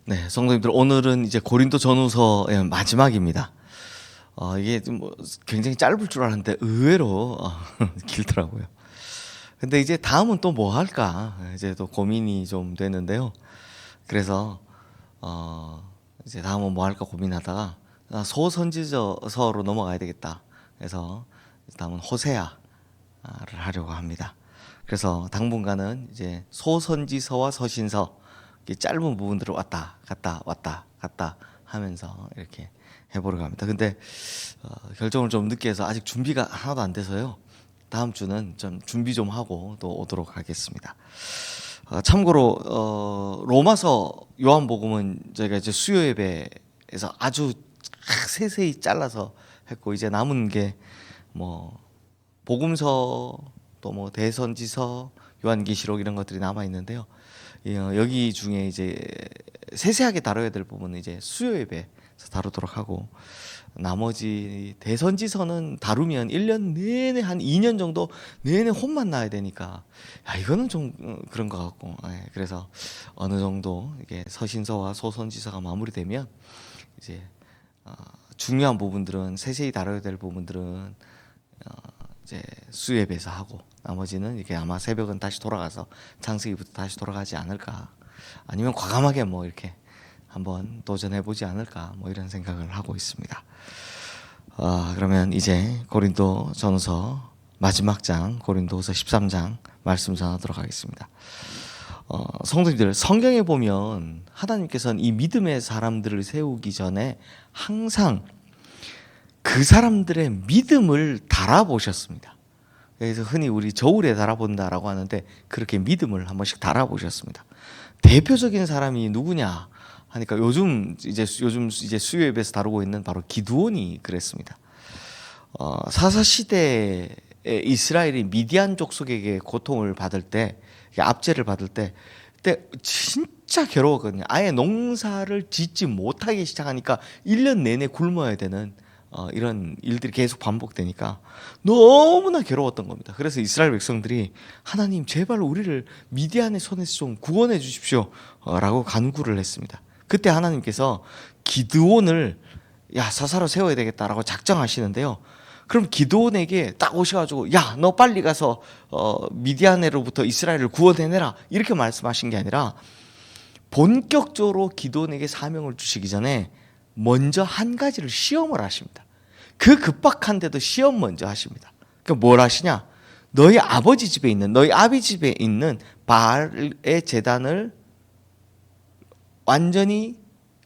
네, 성도님들 오늘은 이제 고린도 전후서의 마지막입니다. 이게 뭐 굉장히 짧을 줄 알았는데 의외로 길더라고요. 근데 이제 다음은 또 뭐 할까 이제 또 고민이 좀 되는데요. 그래서 이제 다음은 뭐 할까 고민하다가 소선지서로 넘어가야 되겠다. 그래서 다음은 호세아를 하려고 합니다. 그래서 당분간은 이제 소선지서와 서신서 짧은 부분들을 왔다 갔다 하면서 이렇게 해보려고 합니다. 근데 결정을 좀 늦게 해서 아직 준비가 하나도 안 돼서요. 다음 주는 좀 준비 좀 하고 또 오도록 하겠습니다. 참고로 로마서 요한복음은 저희가 이제 수요 예배에서 아주 세세히 잘라서 했고, 이제 남은 게 뭐 복음서 또 뭐 대선지서 요한계시록 이런 것들이 남아 있는데요. 여기 중에 이제 세세하게 다뤄야 될 부분은 이제 수요 예배에서 다루도록 하고, 나머지 대선지서는 다루면 1년 내내 한 2년 정도 내내 혼만 나야 되니까 이거는 좀 그런 것 같고, 그래서 어느 정도 이게 서신서와 소선지서가 마무리되면 이제 중요한 부분들은 세세히 다뤄야 될 부분들은 이제 수요 예배에서 하고, 나머지는 이게 아마 새벽은 다시 돌아가서 창세기부터 다시 돌아가지 않을까, 아니면 과감하게 뭐 이렇게 한번 도전해보지 않을까, 뭐 이런 생각을 하고 있습니다. 그러면 이제 고린도 전후서 마지막 장, 고린도후서 13장 말씀 전하도록 하겠습니다. 성도님들, 성경에 보면 하나님께서는 이 믿음의 사람들을 세우기 전에 항상 그 사람들의 믿음을 달아보셨습니다. 그래서 흔히 우리 저울에 달아본다라고 하는데, 그렇게 믿음을 한 번씩 달아보셨습니다. 대표적인 사람이 누구냐 하니까 요즘 이제 수요 예배에서 다루고 있는 바로 기드온이 그랬습니다. 사사 시대에 이스라엘이 미디안 족속에게 고통을 받을 때, 압제를 받을 때, 그때 진짜 괴로웠거든요. 아예 농사를 짓지 못하기 시작하니까 1년 내내 굶어야 되는 이런 일들이 계속 반복되니까 너무나 괴로웠던 겁니다. 그래서 이스라엘 백성들이 하나님 제발 우리를 미디안의 손에서 좀 구원해 주십시오 라고 간구를 했습니다. 그때 하나님께서 기드온을 사사로 세워야 되겠다라고 작정하시는데요. 그럼 기드온에게 딱 오셔가지고 너 빨리 가서 미디안으로부터 이스라엘을 구원해내라 이렇게 말씀하신 게 아니라, 본격적으로 기드온에게 사명을 주시기 전에 먼저 한 가지를 시험을 하십니다. 그 급박한데도 시험 먼저 하십니다. 그러니까 뭘 하시냐? 너희 아버지 집에 있는, 너희 아비 집에 있는 바알의 제단을 완전히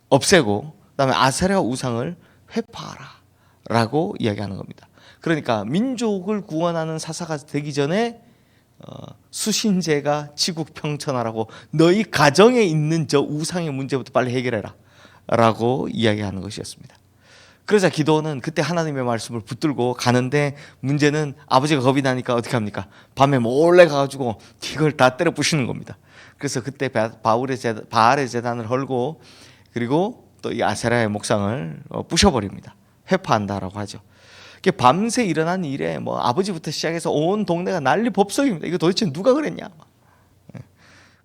없애고, 그다음에 아세라 우상을 회파하라 라고 이야기하는 겁니다. 그러니까 민족을 구원하는 사사가 되기 전에 수신제가 지국 평천하라고, 너희 가정에 있는 저 우상의 문제부터 빨리 해결해라 라고 이야기하는 것이었습니다. 그러자 기드온은 그때 하나님의 말씀을 붙들고 가는데, 문제는 아버지가 겁이 나니까 어떻게 합니까? 밤에 몰래 가가지고 이걸 다 때려 부시는 겁니다. 그래서 그때 바알의 제단을 헐고, 그리고 또 이 아세라의 목상을 부셔버립니다. 회파한다라고 하죠. 밤새 일어난 일에 뭐 아버지부터 시작해서 온 동네가 난리법석입니다. 이거 도대체 누가 그랬냐?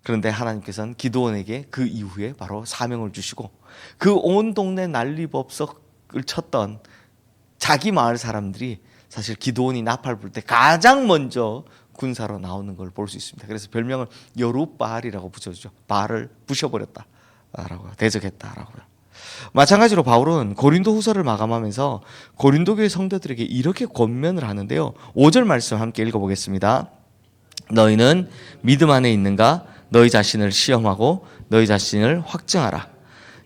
그런데 하나님께서는 기드온에게 그 이후에 바로 사명을 주시고, 그 온 동네 난리법석을 쳤던 자기 마을 사람들이 사실 기드온이 나팔 불 때 가장 먼저 군사로 나오는 걸 볼 수 있습니다. 그래서 별명을 여룻바알이라고 붙여주죠. 바알을 부셔버렸다라고, 대적했다라고요. 마찬가지로 바울은 고린도 후서를 마감하면서 고린도 교회 성도들에게 이렇게 권면을 하는데요. 5절 말씀 함께 읽어보겠습니다. 너희는 믿음 안에 있는가? 너희 자신을 시험하고 너희 자신을 확증하라.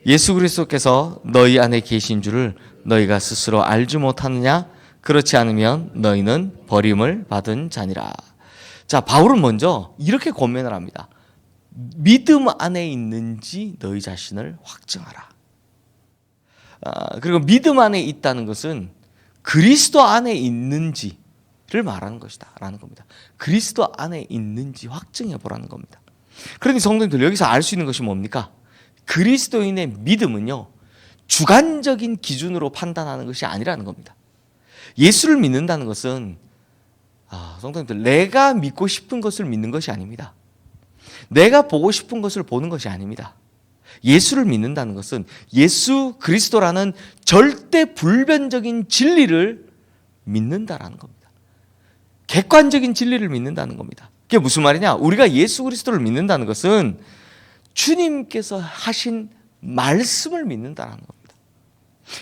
예수 그리스도께서 너희 안에 계신 줄을 너희가 스스로 알지 못하느냐? 그렇지 않으면 너희는 버림을 받은 자니라. 자, 바울은 먼저 이렇게 권면을 합니다. 믿음 안에 있는지 너희 자신을 확증하라. 그리고 믿음 안에 있다는 것은 그리스도 안에 있는지를 말하는 것이다 라는 겁니다. 그리스도 안에 있는지 확증해 보라는 겁니다. 그러니 성도님들, 여기서 알 수 있는 것이 뭡니까? 그리스도인의 믿음은요, 주관적인 기준으로 판단하는 것이 아니라는 겁니다. 예수를 믿는다는 것은 성도님들, 내가 믿고 싶은 것을 믿는 것이 아닙니다. 내가 보고 싶은 것을 보는 것이 아닙니다. 예수를 믿는다는 것은 예수 그리스도라는 절대 불변적인 진리를 믿는다라는 겁니다. 객관적인 진리를 믿는다는 겁니다. 그게 무슨 말이냐? 우리가 예수 그리스도를 믿는다는 것은 주님께서 하신 말씀을 믿는다는 겁니다.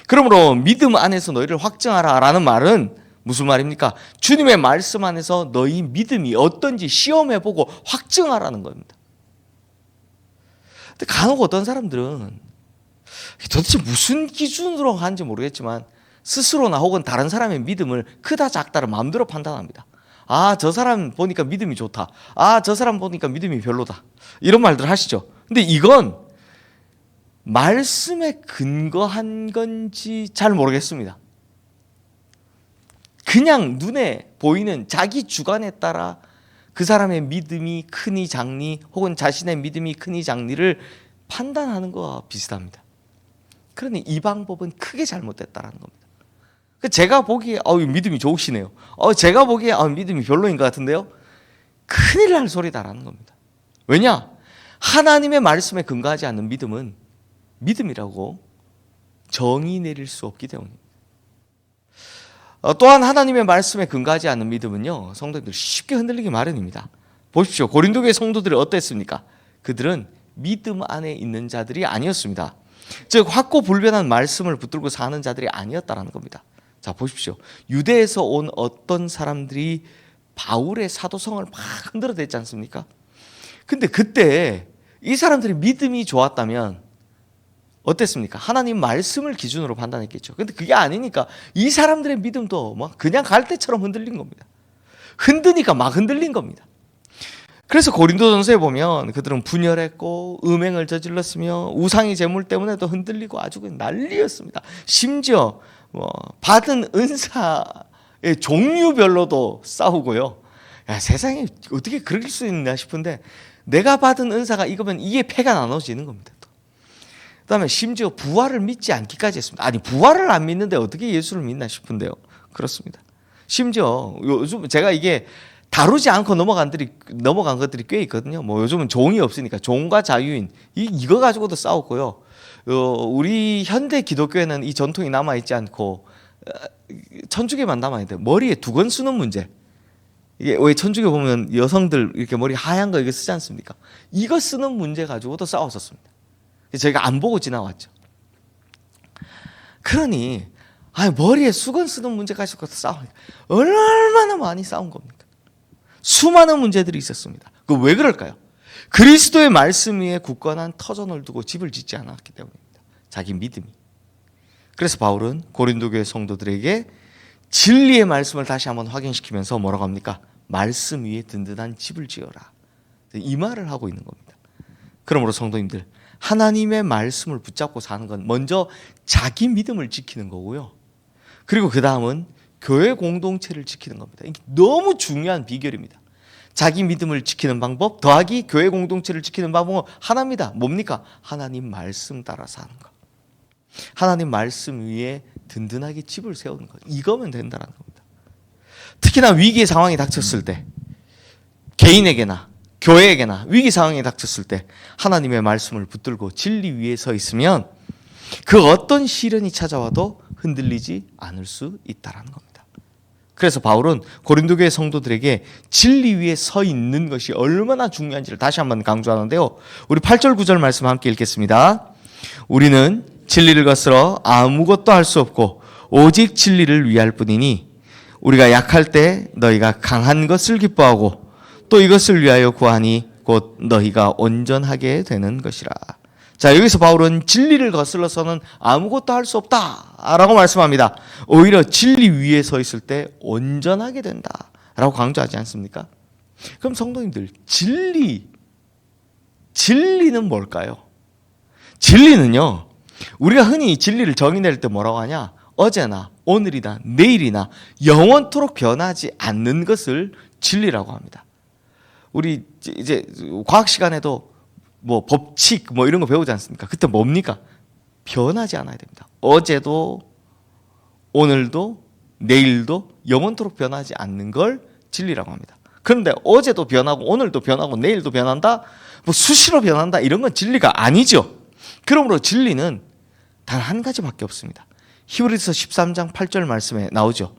그러므로 믿음 안에서 너희를 확증하라 라는 말은 무슨 말입니까? 주님의 말씀 안에서 너희 믿음이 어떤지 시험해보고 확증하라는 겁니다. 근데 간혹 어떤 사람들은 도대체 무슨 기준으로 하는지 모르겠지만 스스로나 혹은 다른 사람의 믿음을 크다 작다를 마음대로 판단합니다. 아, 저 사람 보니까 믿음이 좋다. 아, 저 사람 보니까 믿음이 별로다. 이런 말들 하시죠. 근데 이건 말씀에 근거한 건지 잘 모르겠습니다. 그냥 눈에 보이는 자기 주관에 따라 그 사람의 믿음이 크니 작니 혹은 자신의 믿음이 크니 작니를 판단하는 것과 비슷합니다. 그러니 이 방법은 크게 잘못됐다는 겁니다. 제가 보기에 믿음이 좋으시네요. 제가 보기에 믿음이 별로인 것 같은데요. 큰일 날 소리다라는 겁니다. 왜냐? 하나님의 말씀에 근거하지 않는 믿음은 믿음이라고 정의 내릴 수 없기 때문입니다. 또한 하나님의 말씀에 근거하지 않는 믿음은요, 성도님들 쉽게 흔들리기 마련입니다. 보십시오. 고린도교의 성도들이 어땠습니까? 그들은 믿음 안에 있는 자들이 아니었습니다. 즉 확고불변한 말씀을 붙들고 사는 자들이 아니었다는 겁니다. 자, 보십시오. 유대에서 온 어떤 사람들이 바울의 사도성을 막 흔들어댔지 않습니까? 근데 그때 이 사람들이 믿음이 좋았다면 어땠습니까? 하나님 말씀을 기준으로 판단했겠죠. 근데 그게 아니니까 이 사람들의 믿음도 막 그냥 갈대처럼 흔들린 겁니다. 흔드니까 막 흔들린 겁니다. 그래서 고린도전서에 보면 그들은 분열했고 음행을 저질렀으며 우상의 제물 때문에도 흔들리고 아주 난리였습니다. 심지어 받은 은사의 종류별로도 싸우고요. 야, 세상에 어떻게 그럴 수 있나 싶은데 내가 받은 은사가 이거면 이게 패가 나눠지는 겁니다. 그 다음에 심지어 부활을 믿지 않기까지 했습니다. 아니, 부활을 안 믿는데 어떻게 예수를 믿나 싶은데요. 그렇습니다. 심지어 요즘 제가 이게 다루지 않고 넘어간 것들이 꽤 있거든요. 요즘은 종이 없으니까 종과 자유인 이거 가지고도 싸웠고요. 우리 현대 기독교에는 이 전통이 남아있지 않고 천주교만 남아있는데 머리에 두건 쓰는 문제. 이게 왜 천주교 보면 여성들 이렇게 머리 하얀 거 이거 쓰지 않습니까? 이거 쓰는 문제 가지고도 싸웠었습니다. 저희가 안 보고 지나왔죠. 그러니 머리에 수건 쓰는 문제 가지고 싸우니까 얼마나 많이 싸운 겁니까? 수많은 문제들이 있었습니다. 그 왜 그럴까요? 그리스도의 말씀 위에 굳건한 터전을 두고 집을 짓지 않았기 때문입니다. 자기 믿음이. 그래서 바울은 고린도교의 성도들에게 진리의 말씀을 다시 한번 확인시키면서 뭐라고 합니까? 말씀 위에 든든한 집을 지어라. 이 말을 하고 있는 겁니다. 그러므로 성도님들, 하나님의 말씀을 붙잡고 사는 건 먼저 자기 믿음을 지키는 거고요. 그리고 그 다음은 교회 공동체를 지키는 겁니다. 이게 너무 중요한 비결입니다. 자기 믿음을 지키는 방법 더하기 교회 공동체를 지키는 방법은 하나입니다. 뭡니까? 하나님 말씀 따라 사는 것. 하나님 말씀 위에 든든하게 집을 세우는 것. 이거면 된다는 겁니다. 특히나 위기의 상황이 닥쳤을 때 개인에게나 교회에게나 위기 상황이 닥쳤을 때 하나님의 말씀을 붙들고 진리 위에 서 있으면 그 어떤 시련이 찾아와도 흔들리지 않을 수 있다는 겁니다. 그래서 바울은 고린도교의 성도들에게 진리 위에 서 있는 것이 얼마나 중요한지를 다시 한번 강조하는데요. 우리 8절 9절 말씀 함께 읽겠습니다. 우리는 진리를 거스러 아무것도 할 수 없고 오직 진리를 위할 뿐이니 우리가 약할 때 너희가 강한 것을 기뻐하고 또 이것을 위하여 구하니 곧 너희가 온전하게 되는 것이라. 자, 여기서 바울은 진리를 거슬러서는 아무것도 할 수 없다라고 말씀합니다. 오히려 진리 위에 서 있을 때 온전하게 된다라고 강조하지 않습니까? 그럼 성도님들, 진리는 뭘까요? 진리는요, 우리가 흔히 진리를 정의낼 때 뭐라고 하냐? 어제나 오늘이나 내일이나 영원토록 변하지 않는 것을 진리라고 합니다. 우리 이제 과학 시간에도 법칙 이런 거 배우지 않습니까? 그때 뭡니까? 변하지 않아야 됩니다. 어제도 오늘도 내일도 영원토록 변하지 않는 걸 진리라고 합니다. 그런데 어제도 변하고 오늘도 변하고 내일도 변한다? 수시로 변한다? 이런 건 진리가 아니죠. 그러므로 진리는 단 한 가지밖에 없습니다. 히브리서 13장 8절 말씀에 나오죠.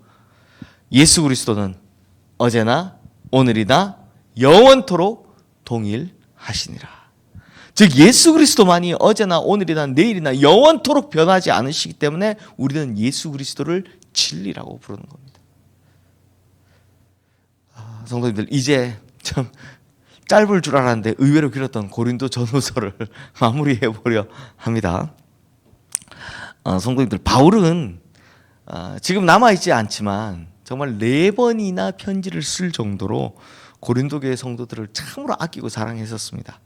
예수 그리스도는 어제나 오늘이나 영원토록 동일하시니라. 즉 예수 그리스도만이 어제나 오늘이나 내일이나 영원토록 변하지 않으시기 때문에 우리는 예수 그리스도를 진리라고 부르는 겁니다. 성도님들, 이제 좀 짧을 줄 알았는데 의외로 길었던 고린도 전후서를 마무리해 보려 합니다. 성도님들, 바울은 지금 남아있지 않지만 정말 4번이나 편지를 쓸 정도로 고린도 교회 성도들을 참으로 아끼고 사랑했었습니다.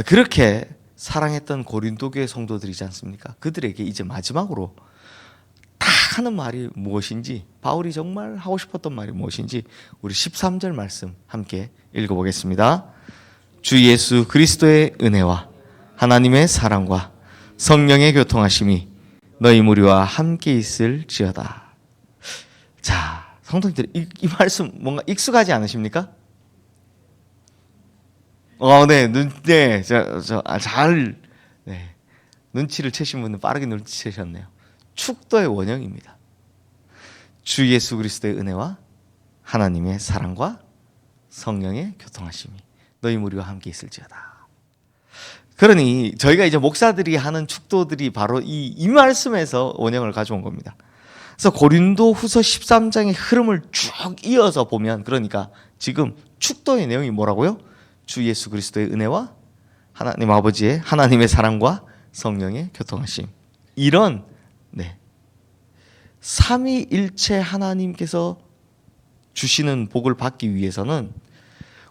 그렇게 사랑했던 고린도 교회 성도들이지 않습니까? 그들에게 이제 마지막으로 다 하는 말이 무엇인지, 바울이 정말 하고 싶었던 말이 무엇인지 우리 13절 말씀 함께 읽어보겠습니다. 주 예수 그리스도의 은혜와 하나님의 사랑과 성령의 교통하심이 너희 무리와 함께 있을지어다. 자, 성도님들, 이 말씀 뭔가 익숙하지 않으십니까? 눈치를 채신 분은 빠르게 눈치채셨네요. 축도의 원형입니다. 주 예수 그리스도의 은혜와 하나님의 사랑과 성령의 교통하심이 너희 무리와 함께 있을지어다. 그러니 저희가 이제 목사들이 하는 축도들이 바로 이 말씀에서 원형을 가져온 겁니다. 그래서 고린도 후서 13장의 흐름을 쭉 이어서 보면, 그러니까 지금 축도의 내용이 뭐라고요? 주 예수 그리스도의 은혜와 하나님 아버지의 하나님의 사랑과 성령의 교통하심. 이런 삼위일체 하나님께서 주시는 복을 받기 위해서는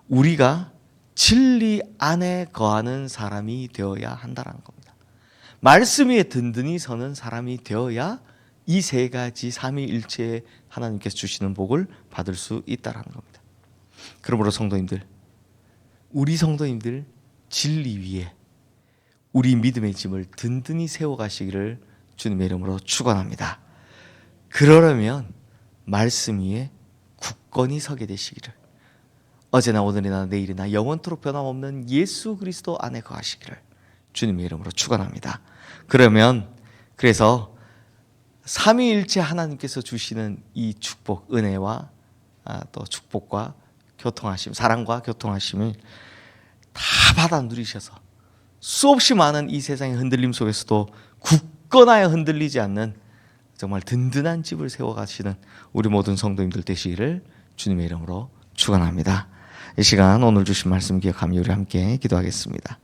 우리가 진리 안에 거하는 사람이 되어야 한다는 겁니다. 말씀 위에 든든히 서는 사람이 되어야 이 3가지 삼위일체의 하나님께서 주시는 복을 받을 수 있다는 겁니다. 그러므로 성도님들, 우리 성도님들 진리 위에 우리 믿음의 짐을 든든히 세워가시기를 주님의 이름으로 축원합니다. 그러려면 말씀 위에 굳건히 서게 되시기를, 어제나 오늘이나 내일이나 영원토록 변함없는 예수 그리스도 안에 거하시기를 주님의 이름으로 축원합니다. 그래서 삼위일체 하나님께서 주시는 이 축복, 은혜와 또 축복과 교통하심, 사랑과 교통하심을 다 받아 누리셔서 수없이 많은 이 세상의 흔들림 속에서도 굳건하여 흔들리지 않는 정말 든든한 집을 세워가시는 우리 모든 성도님들 되시기를 주님의 이름으로 축원합니다. 이 시간 오늘 주신 말씀 기억하며 우리 함께 기도하겠습니다.